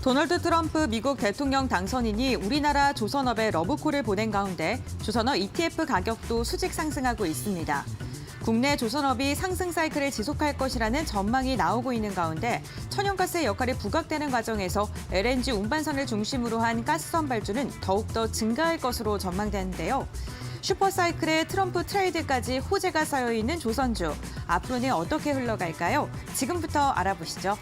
도널드 트럼프 미국 대통령 당선인이 우리나라 조선업에 러브콜을 보낸 가운데 조선업 ETF 가격도 수직 상승하고 있습니다. 국내 조선업이 상승 사이클을 지속할 것이라는 전망이 나오고 있는 가운데 천연가스의 역할이 부각되는 과정에서 LNG 운반선을 중심으로 한 가스선 발주는 더욱더 증가할 것으로 전망되는데요. 슈퍼사이클에 트럼프 트레이드까지 호재가 쌓여있는 조선주. 앞으로는 어떻게 흘러갈까요? 지금부터 알아보시죠.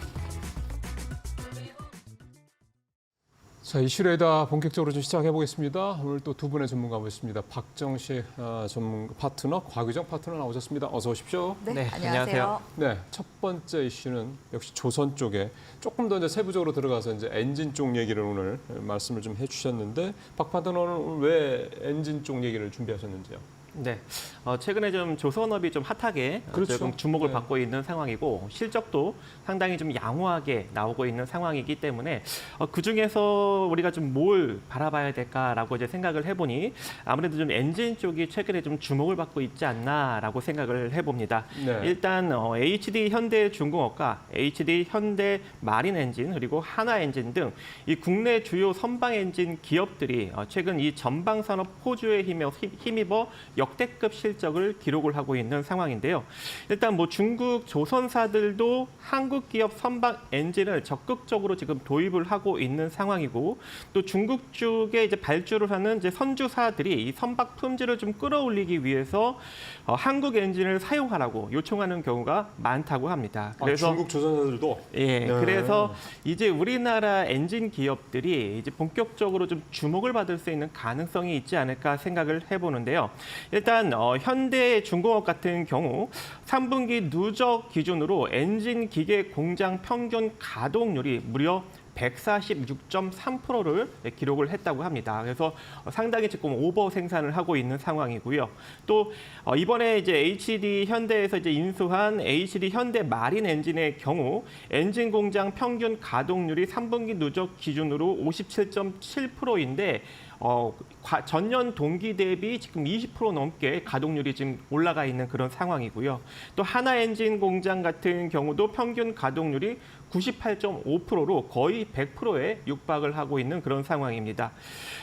자, 이슈레이더 본격적으로 좀 시작해 보겠습니다. 오늘 또 두 분의 전문가 모셨습니다. 박정식 전문가 파트너, 곽유정 파트너 나오셨습니다. 어서 오십시오. 네, 안녕하세요. 네, 첫 번째 이슈는 역시 조선 쪽에 조금 더 이제 세부적으로 들어가서 이제 엔진 쪽 얘기를 오늘 말씀을 좀 해주셨는데 박 파트너는 오늘 왜 엔진 쪽 얘기를 준비하셨는지요? 네, 최근에 좀 조선업이 좀 핫하게 그렇죠. 조금 주목을 네. 받고 있는 상황이고 실적도 상당히 좀 양호하게 나오고 있는 상황이기 때문에 그 중에서 우리가 좀 뭘 바라봐야 될까라고 이제 생각을 해보니 아무래도 좀 엔진 쪽이 최근에 좀 주목을 받고 있지 않나라고 생각을 해봅니다. 네. 일단 HD 현대중공업과 HD 현대 마린엔진 그리고 하나엔진 등 이 국내 주요 선박 엔진 기업들이 최근 이 전방 산업 호주에 힘입어 역대급 실적을 기록을 하고 있는 상황인데요. 일단 뭐 중국 조선사들도 한국 기업 선박 엔진을 적극적으로 지금 도입을 하고 있는 상황이고 또 중국 쪽에 이제 발주를 하는 이제 선주사들이 이 선박 품질을 좀 끌어올리기 위해서 한국 엔진을 사용하라고 요청하는 경우가 많다고 합니다. 그래서 중국 조선사들도 예, 네. 그래서 이제 우리나라 엔진 기업들이 이제 본격적으로 좀 주목을 받을 수 있는 가능성이 있지 않을까 생각을 해보는데요. 일단 현대중공업 같은 경우 3분기 누적 기준으로 엔진 기계 공장 평균 가동률이 무려 146.3%를 기록을 했다고 합니다. 그래서 상당히 지금 오버 생산을 하고 있는 상황이고요. 또 이번에 이제 HD 현대에서 이제 인수한 HD 현대 마린 엔진의 경우 엔진 공장 평균 가동률이 3분기 누적 기준으로 57.7%인데 전년 동기 대비 지금 20% 넘게 가동률이 지금 올라가 있는 그런 상황이고요. 또 하나 엔진 공장 같은 경우도 평균 가동률이 98.5%로 거의 100%에 육박을 하고 있는 그런 상황입니다.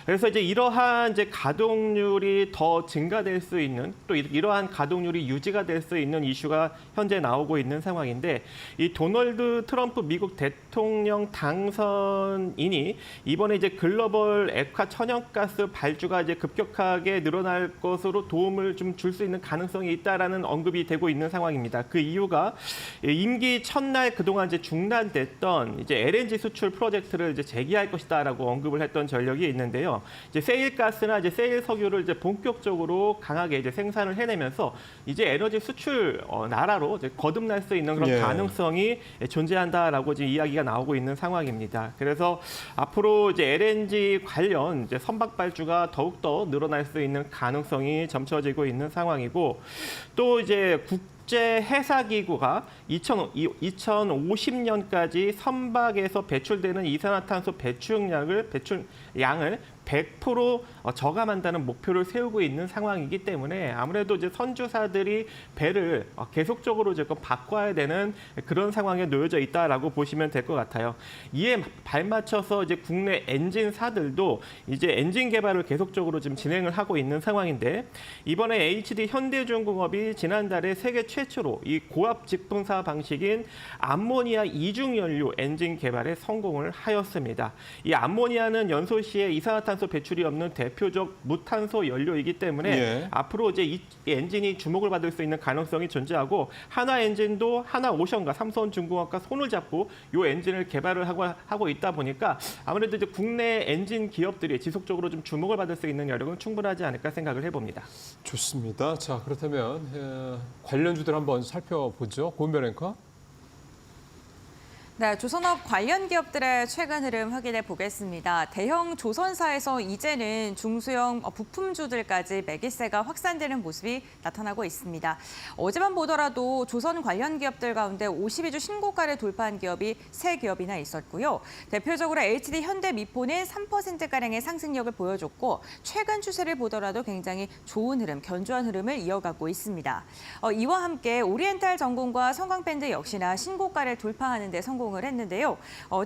그래서 이제 이러한 이제 가동률이 더 증가될 수 있는 또 이러한 가동률이 유지가 될 수 있는 이슈가 현재 나오고 있는 상황인데 이 도널드 트럼프 미국 대통령 당선인이 이번에 이제 글로벌 액화 천연가스 발주가 이제 급격하게 늘어날 것으로 도움을 좀 줄 수 있는 가능성이 있다라는 언급이 되고 있는 상황입니다. 그 이유가 임기 첫날 그동안 이제 중단됐던 이제 LNG 수출 프로젝트를 이제 재개할 것이다라고 언급을 했던 전력이 있는데요. 이제 세일가스나 이제 세일 석유를 이제 본격적으로 강하게 이제 생산을 해내면서 이제 에너지 수출 나라로 이제 거듭날 수 있는 그런 예. 가능성이 존재한다라고 지금 이야기가 나오고 있는 상황입니다. 그래서 앞으로 이제 LNG 관련 이제 선박 발주가 더욱더 늘어날 수 있는 가능성이 점쳐지고 있는 상황이고 또 이제 국제 해사기구가 2050년까지 선박에서 배출되는 이산화탄소 배출량을 100% 저감한다는 목표를 세우고 있는 상황이기 때문에 아무래도 이제 선주사들이 배를 계속적으로 지금 바꿔야 되는 그런 상황에 놓여져 있다라고 보시면 될 것 같아요. 이에 발맞춰서 이제 국내 엔진사들도 이제 엔진 개발을 계속적으로 지금 진행을 하고 있는 상황인데 이번에 HD 현대중공업이 지난달에 세계 최초로 이 고압 직분사 방식인 암모니아 이중 연료 엔진 개발에 성공을 하였습니다. 이 암모니아는 연소 시에 이산화탄소 배출이 없는 대표적 무탄소 연료이기 때문에 예. 앞으로 이제 이 엔진이 주목을 받을 수 있는 가능성이 존재하고 하나 엔진도 하나오션과 삼성중공업과 손을 잡고 이 엔진을 개발을 하고 있다 보니까 아무래도 이제 국내 엔진 기업들이 지속적으로 좀 주목을 받을 수 있는 여력은 충분하지 않을까 생각을 해봅니다. 좋습니다. 자, 그렇다면 관련주들 한번 살펴보죠. 고은별 앵커. 네, 조선업 관련 기업들의 최근 흐름 확인해 보겠습니다. 대형 조선사에서 이제는 중소형 부품주들까지 매기세가 확산되는 모습이 나타나고 있습니다. 어제만 보더라도 조선 관련 기업들 가운데 52주 신고가를 돌파한 기업이 3기업이나 있었고요. 대표적으로 HD 현대미포는 3%가량의 상승력을 보여줬고 최근 추세를 보더라도 굉장히 좋은 흐름, 견조한 흐름을 이어가고 있습니다. 이와 함께 오리엔탈 전공과 성광밴드 역시나 신고가를 돌파하는 데 성공 상승폭을 했는데요.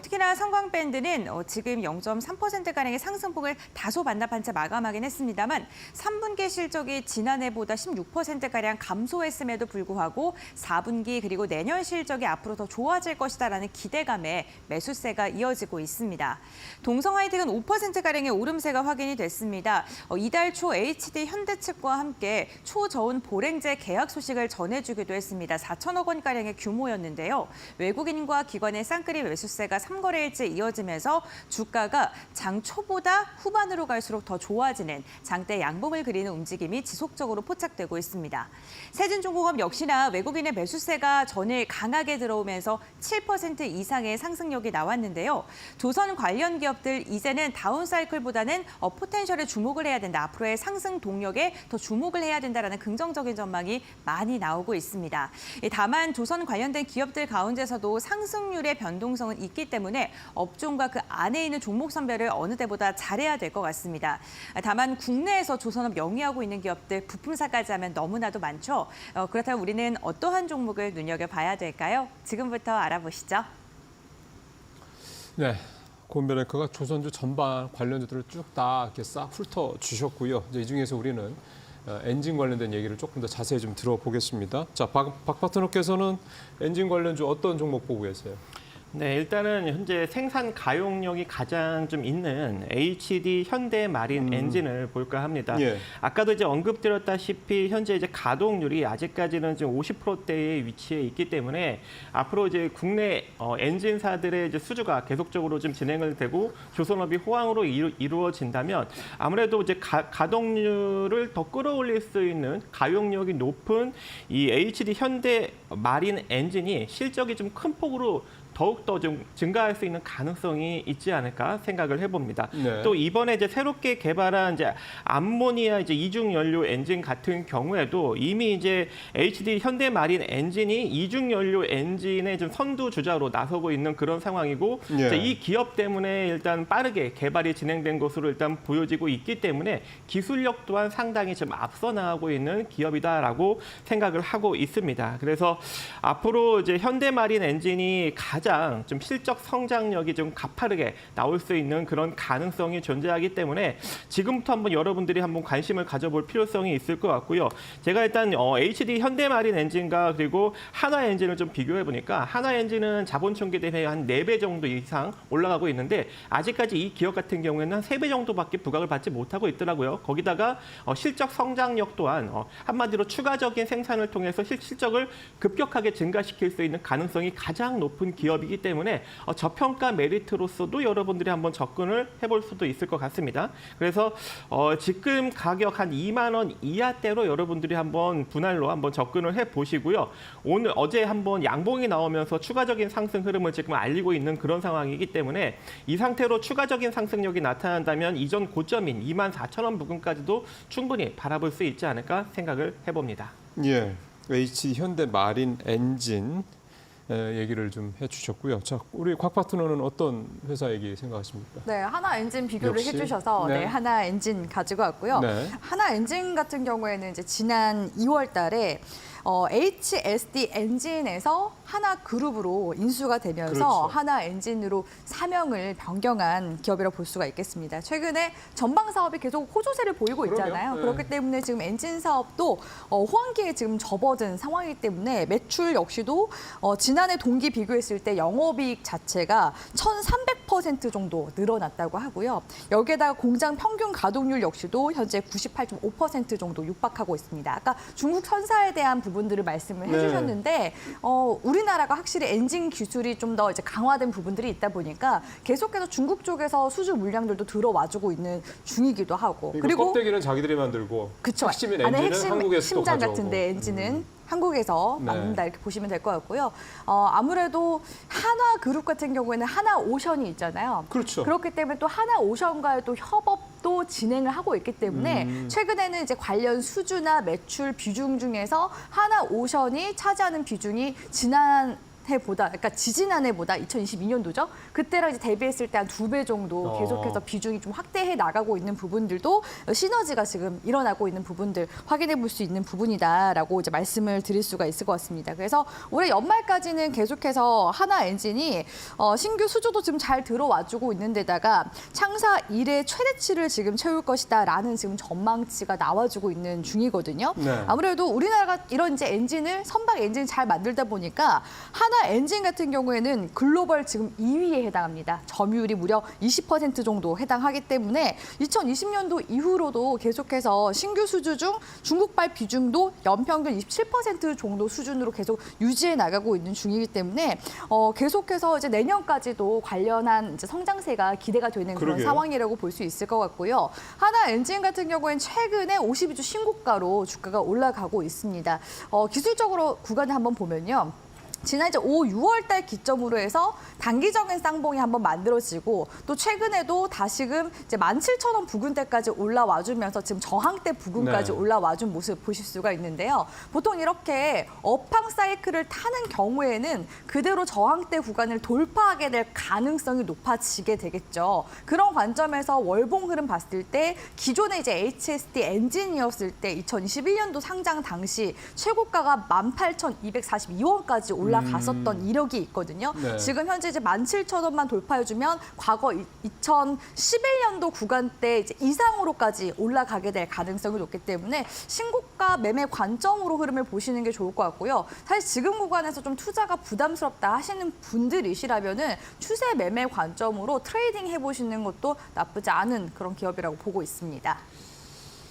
특히나 성광밴드는 지금 0.3%가량의 상승폭을 다소 반납한 채 마감하긴 했습니다만 3분기 실적이 지난해보다 16%가량 감소했음에도 불구하고 4분기 그리고 내년 실적이 앞으로 더 좋아질 것이다라는 기대감에 매수세가 이어지고 있습니다. 동성하이텍은 5%가량의 오름세가 확인이 됐습니다. 이달 초 HD 현대 측과 함께 초저온 보랭제 계약 소식을 전해주기도 했습니다. 4천억 원가량의 규모였는데요. 외국인과 기관의 쌍끌이 매수세가 3거래일째 이어지면서 주가가 장 초보다 후반으로 갈수록 더 좋아지는 장대 양봉을 그리는 움직임이 지속적으로 포착되고 있습니다. 세진중공업 역시나 외국인의 매수세가 전일 강하게 들어오면서 7% 이상의 상승력이 나왔는데요. 조선 관련 기업들 이제는 다운사이클보다는 포텐셜에 주목을 해야 된다. 앞으로의 상승 동력에 더 주목을 해야 된다라는 긍정적인 전망이 많이 나오고 있습니다. 다만 조선 관련된 기업들 가운데서도 상승률의 변동성은 있기 때문에 업종과 그 안에 있는 종목 선별을 어느 때보다 잘해야 될 것 같습니다. 다만 국내에서 조선업 영위하고 있는 기업들 부품사까지 하면 너무나도 많죠. 그렇다면 우리는 어떠한 종목을 눈여겨봐야 될까요? 지금부터 알아보시죠. 네. 고은별앵커가 조선주 전반 관련주들을 쭉 다 이렇게 싹 훑어 주셨고요. 이제 이 중에서 우리는 엔진 관련된 얘기를 조금 더 자세히 좀 들어보겠습니다. 자, 박 파트너께서는 엔진 관련주 어떤 종목 보고 계세요? 네, 일단은 현재 생산 가용력이 가장 좀 있는 HD 현대 마린 엔진을 볼까 합니다. 예. 아까도 이제 언급드렸다시피 현재 이제 가동률이 아직까지는 지금 50%대의 위치에 있기 때문에 앞으로 이제 국내 엔진사들의 이제 수주가 계속적으로 좀 진행을 되고 조선업이 호황으로 이루어진다면 아무래도 이제 가동률을 더 끌어올릴 수 있는 가용력이 높은 이 HD 현대 마린 엔진이 실적이 좀 큰 폭으로 더욱더 좀 증가할 수 있는 가능성이 있지 않을까 생각을 해봅니다. 네. 또 이번에 이제 새롭게 개발한 이제 암모니아 이제 이중 연료 엔진 같은 경우에도 이미 이제 HD 현대마린 엔진이 이중 연료 엔진의 좀 선두 주자로 나서고 있는 그런 상황이고 예. 이제 이 기업 때문에 일단 빠르게 개발이 진행된 것으로 일단 보여지고 있기 때문에 기술력 또한 상당히 좀 앞서 나가고 있는 기업이다라고 생각을 하고 있습니다. 그래서 앞으로 이제 현대마린 엔진이 가장 좀 실적 성장력이 좀 가파르게 나올 수 있는 그런 가능성이 존재하기 때문에 지금부터 한번 여러분들이 한번 관심을 가져볼 필요성이 있을 것 같고요. 제가 일단 HD 현대마린 엔진과 그리고 한화 엔진을 좀 비교해 보니까 한화 엔진은 자본총계 대비 한 4배 정도 이상 올라가고 있는데 아직까지 이 기업 같은 경우에는 한 3배 정도밖에 부각을 받지 못하고 있더라고요. 거기다가 실적 성장력 또한 한마디로 추가적인 생산을 통해서 실적을 급격하게 증가시킬 수 있는 가능성이 가장 높은 기업이기 때문에 저평가 메리트로서도 여러분들이 한번 접근을 해볼 수도 있을 것 같습니다. 그래서 지금 가격 한 2만 원 이하대로 여러분들이 한번 분할로 한번 접근을 해보시고요. 어제 한번 양봉이 나오면서 추가적인 상승 흐름을 지금 알리고 있는 그런 상황이기 때문에 이 상태로 추가적인 상승력이 나타난다면 이전 고점인 24,000원 부근까지도 충분히 바라볼 수 있지 않을까 생각을 해봅니다. 예. HD 현대 마린 엔진 얘기를 좀 해주셨고요. 자, 우리 곽 파트너는 어떤 회사 얘기 생각하십니까? 네, 하나 엔진 비교를 역시? 해주셔서 네. 하나 엔진 가지고 왔고요. 네. 하나 엔진 같은 경우에는 이제 지난 2월 달에 HSD 엔진에서 하나 그룹으로 인수가 되면서 그렇죠. 하나 엔진으로 사명을 변경한 기업이라고 볼 수가 있겠습니다. 최근에 전방 사업이 계속 호조세를 보이고 그러게요. 있잖아요. 네. 그렇기 때문에 지금 엔진 사업도 호황기에 지금 접어든 상황이기 때문에 매출 역시도 지난해 동기 비교했을 때 영업이익 자체가 1,300% 정도 늘어났다고 하고요. 여기에다가 공장 평균 가동률 역시도 현재 98.5% 정도 육박하고 있습니다. 아까 중국 선사에 대한 부분들을 말씀을 네. 해주셨는데 우리나라가 확실히 엔진 기술이 좀 더 이제 강화된 부분들이 있다 보니까 계속해서 중국 쪽에서 수주 물량들도 들어와주고 있는 중이기도 하고 그리고 껍데기는 자기들이 만들고 그쵸. 핵심인 안에 엔진은 핵심 한국에서 또 심장 가져오고. 같은데 엔진은 한국에서 네. 만든다 이렇게 보시면 될 것 같고요. 아무래도 하나 그룹 같은 경우에는 하나 오션이 있잖아요. 그렇죠. 그렇기 때문에 또 하나 오션과의 또 협업도 진행을 하고 있기 때문에 최근에는 이제 관련 수주나 매출 비중 중에서 하나 오션이 차지하는 비중이 지난 해보다, 그러니까 지지난해보다 2022년도죠. 그때랑 이제 대비했을 때 한 2배 정도 계속해서 비중이 좀 확대해 나가고 있는 부분들도 시너지가 지금 일어나고 있는 부분들 확인해 볼 수 있는 부분이다라고 이제 말씀을 드릴 수가 있을 것 같습니다. 그래서 올해 연말까지는 계속해서 하나 엔진이 신규 수주도 지금 잘 들어와주고 있는 데다가 창사 이래 최대치를 지금 채울 것이다라는 지금 전망치가 나와주고 있는 중이거든요. 네. 아무래도 우리나라가 이런 이제 엔진을 선박 엔진 잘 만들다 보니까 하나 엔진 같은 경우에는 글로벌 지금 2위에 해당합니다. 점유율이 무려 20% 정도 해당하기 때문에 2020년도 이후로도 계속해서 신규 수주 중 중국발 비중도 연평균 27% 정도 수준으로 계속 유지해 나가고 있는 중이기 때문에 계속해서 이제 내년까지도 관련한 이제 성장세가 기대가 되는 그런 그러게요. 상황이라고 볼 수 있을 것 같고요. 하나 엔진 같은 경우에는 최근에 52주 신고가로 주가가 올라가고 있습니다. 기술적으로 구간을 한번 보면요. 지난 이제 6월 달 기점으로 해서 단기적인 쌍봉이 한번 만들어지고 또 최근에도 다시금 이제 17,000원 부근대까지 올라와주면서 지금 저항대 부근까지 네. 올라와준 모습 보실 수가 있는데요. 보통 이렇게 업황 사이클을 타는 경우에는 그대로 저항대 구간을 돌파하게 될 가능성이 높아지게 되겠죠. 그런 관점에서 월봉 흐름 봤을 때 기존의 이제 HST 엔진이었을 때 2021년도 상장 당시 최고가가 18,242원까지 올라갔었던 이력이 있거든요. 네. 지금 현재 이제 17,000원만 돌파해주면 과거 2011년도 구간대 이제 이상으로까지 올라가게 될 가능성이 높기 때문에 신고가 매매 관점으로 흐름을 보시는 게 좋을 것 같고요. 사실 지금 구간에서 좀 투자가 부담스럽다 하시는 분들이시라면은 추세 매매 관점으로 트레이딩 해보시는 것도 나쁘지 않은 그런 기업이라고 보고 있습니다.